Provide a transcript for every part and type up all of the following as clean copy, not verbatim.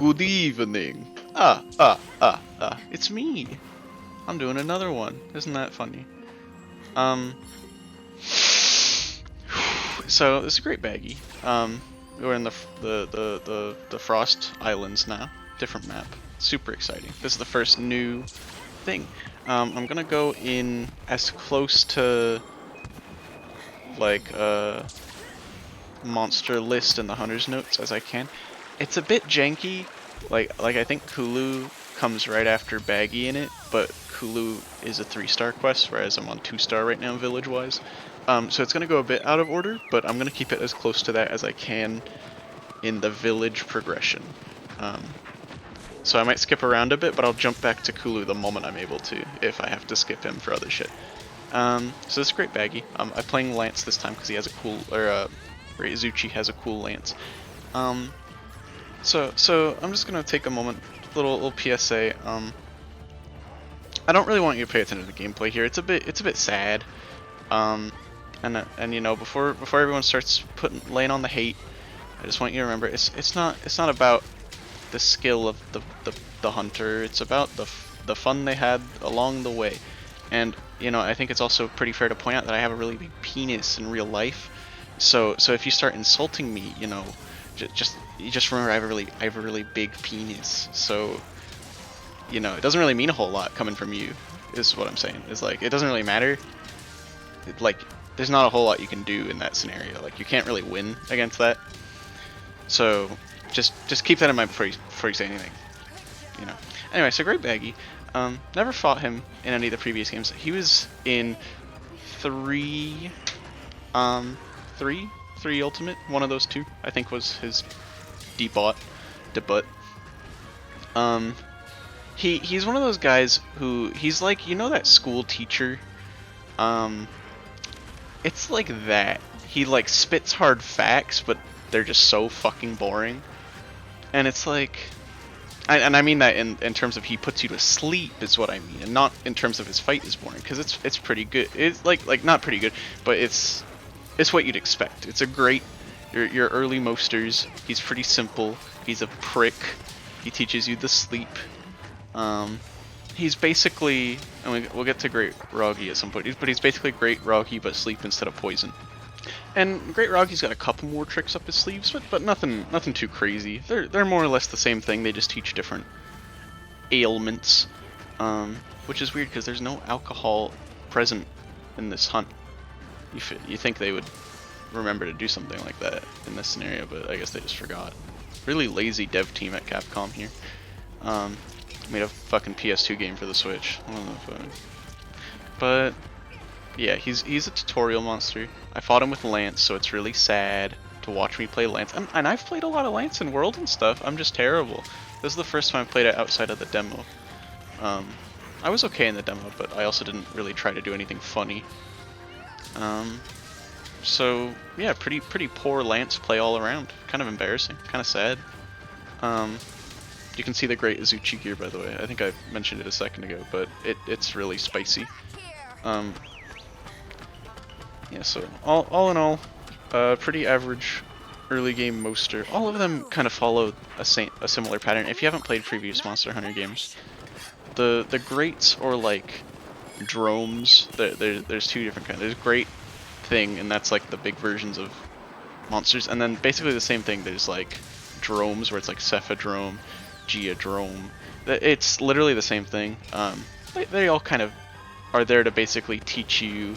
Good evening. It's me. I'm doing another one. Isn't that funny? So this is a great baggie. We're in the Frost Islands now. Different map. Super exciting. This is the first new thing. I'm gonna go in as close to like monster list and the hunter's notes as I can. It's a bit janky. Like I think Kulu comes right after Baggi in it, but Kulu is a 3-star quest, whereas I'm on 2-star right now village-wise. So it's gonna go a bit out of order, but I'm gonna keep it as close to that as I can in the village progression. So I might skip around a bit, but I'll jump back to Kulu the moment I'm able to, if I have to skip him for other shit. So this is great Baggi. I'm playing Lance this time because he has a cool, Izuchi has a cool Lance. So I'm just gonna take a moment, little PSA. I don't really want you to pay attention to the gameplay here. It's a bit sad. And you know, before everyone starts laying on the hate, I just want you to remember it's not about the skill of the hunter. It's about the fun they had along the way. And you know, I think it's also pretty fair to point out that I have a really big penis in real life. So if you start insulting me, you know, just remember I have a really big penis. So you know, it doesn't really mean a whole lot coming from you, is what I'm saying. Is like, it doesn't really matter. Like, there's not a whole lot you can do in that scenario. Like, you can't really win against that. So just keep that in mind before you say anything. You know. Anyway, so great Baggi. Never fought him in any of the previous games. He was in three Ultimate. One of those two, I think, was his debut. He's one of those guys who, he's like, you know that school teacher? It's like that. He like spits hard facts, but they're just so fucking boring. And it's like, and I mean that in terms of he puts you to sleep is what I mean, and not in terms of his fight is boring, because it's pretty good. It's like not pretty good, but it's what you'd expect. It's a great, your early Mosters. He's pretty simple. He's a prick. He teaches you the sleep. He's basically, and we'll get to Great Roggy at some point, but he's basically Great Roggy but sleep instead of poison. And Great Roggy's got a couple more tricks up his sleeves, but nothing too crazy. They're more or less the same thing. They just teach different ailments, which is weird because there's no alcohol present in this hunt. You think they would remember to do something like that in this scenario, but I guess they just forgot. Really lazy dev team at Capcom here. Made a fucking PS2 game for the Switch. But yeah, he's a tutorial monster. I fought him with Lance, so it's really sad to watch me play Lance. And I've played a lot of Lance in World and stuff. I'm just terrible. This is the first time I played it outside of the demo. I was okay in the demo, but I also didn't really try to do anything funny. So yeah, pretty poor Lance play all around. Kind of embarrassing, kind of sad. You can see the great Izuchi gear, by the way. I think I mentioned it a second ago, but it's really spicy. Yeah, so all in all, pretty average early game Moster. All of them kind of follow a similar pattern. If you haven't played previous Monster Hunter games, the greats or like dromes, there's two different kinds. There's great thing, and that's like the big versions of monsters, and then basically the same thing. There's like dromes where it's like Cephadrome, Geodrome. It's literally the same thing. They all kind of are there to basically teach you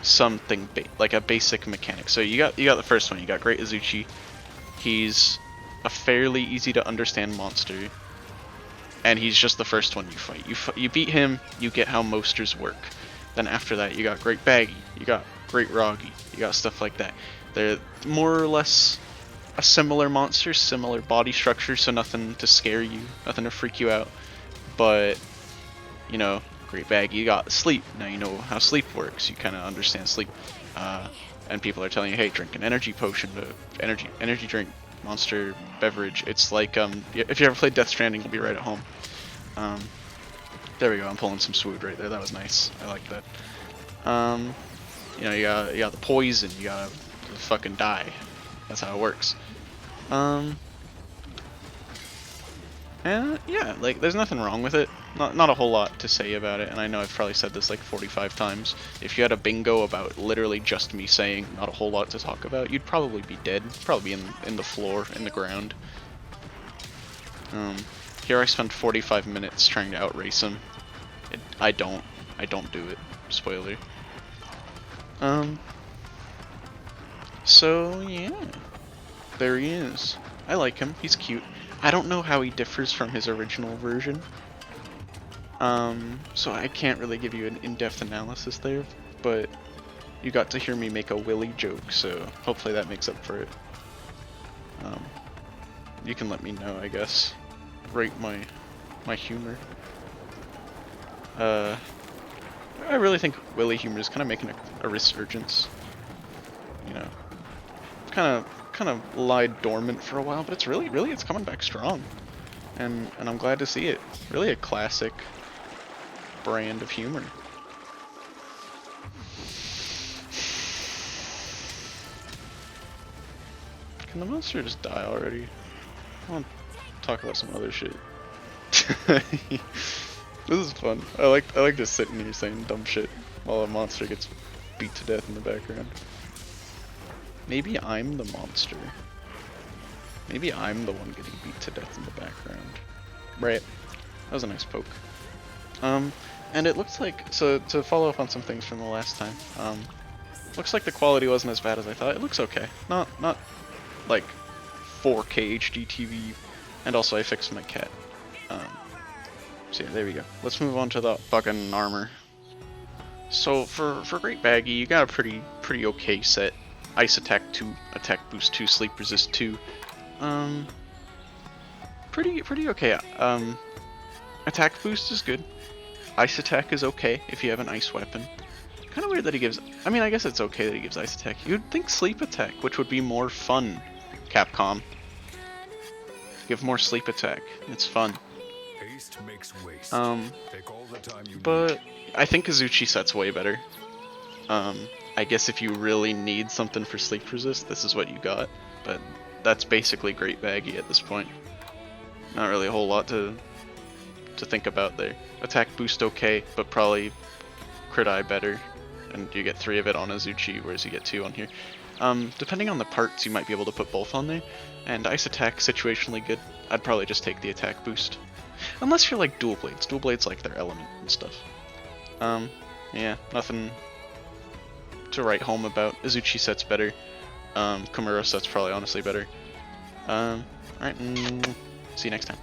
something like a basic mechanic. So you got the first one. You got Great Izuchi. He's a fairly easy to understand monster, and he's just the first one you fight. You beat him, you get how Mosters work. Then after that, you got Great Baggi, you got Great Roggy, you got stuff like that. They're more or less a similar monster, similar body structure, so nothing to scare you, nothing to freak you out. But, you know, Great Baggi, you got sleep. Now you know how sleep works. You kind of understand sleep. And people are telling you, hey, drink an energy potion, energy drink, monster beverage. It's like, if you ever played Death Stranding, you'll be right at home. There we go, I'm pulling some swood right there. That was nice. I like that. You know, you got the poison, you gotta fucking die. That's how it works. And yeah, like there's nothing wrong with it. Not a whole lot to say about it, and I know I've probably said this like 45 times. If you had a bingo about literally just me saying not a whole lot to talk about, you'd probably be dead. Probably be in the floor, in the ground. Here I spent 45 minutes trying to outrace him. I don't do it. Spoiler. So yeah, there he is. I like him. He's cute. I don't know how he differs from his original version. So I can't really give you an in-depth analysis there, but you got to hear me make a Willy joke, so hopefully that makes up for it. You can let me know, I guess. Rate my humor. I really think Willy humor is kind of making a resurgence. You know, kind of lied dormant for a while, but it's really it's coming back strong, and I'm glad to see it. Really a classic brand of humor. Can the monster just die already? I want to talk about some other shit. This is fun. I like just sitting here saying dumb shit while a monster gets beat to death in the background. Maybe I'm the monster. Maybe I'm the one getting beat to death in the background. Right. That was a nice poke. And it looks like, so to follow up on some things from the last time, looks like the quality wasn't as bad as I thought. It looks okay. Not like 4K HD TV, and also I fixed my cat. So yeah, there we go. Let's move on to the fucking armor. So for Great Baggi, you got a pretty okay set. Ice attack 2, attack boost 2, sleep resist 2. Pretty okay. Attack boost is good. Ice attack is okay if you have an ice weapon. Kind of weird that he gives. I mean, I guess it's okay that he gives ice attack. You'd think sleep attack, which would be more fun. Capcom. Give more sleep attack. It's fun. But I think Kazuchi set's way better. I guess if you really need something for sleep resist, this is what you got. But that's basically Great Baggi at this point. Not really a whole lot to think about there. Attack boost okay, but probably crit eye better. And you get 3 of it on Azuchi, whereas you get 2 on here. Depending on the parts, you might be able to put both on there. And ice attack, situationally good. I'd probably just take the attack boost. Unless you're like dual blades. Dual blades like their element and stuff. Yeah, nothing to write home about. Azuchi set's better. Komuro set's probably honestly better. Alright, see you next time.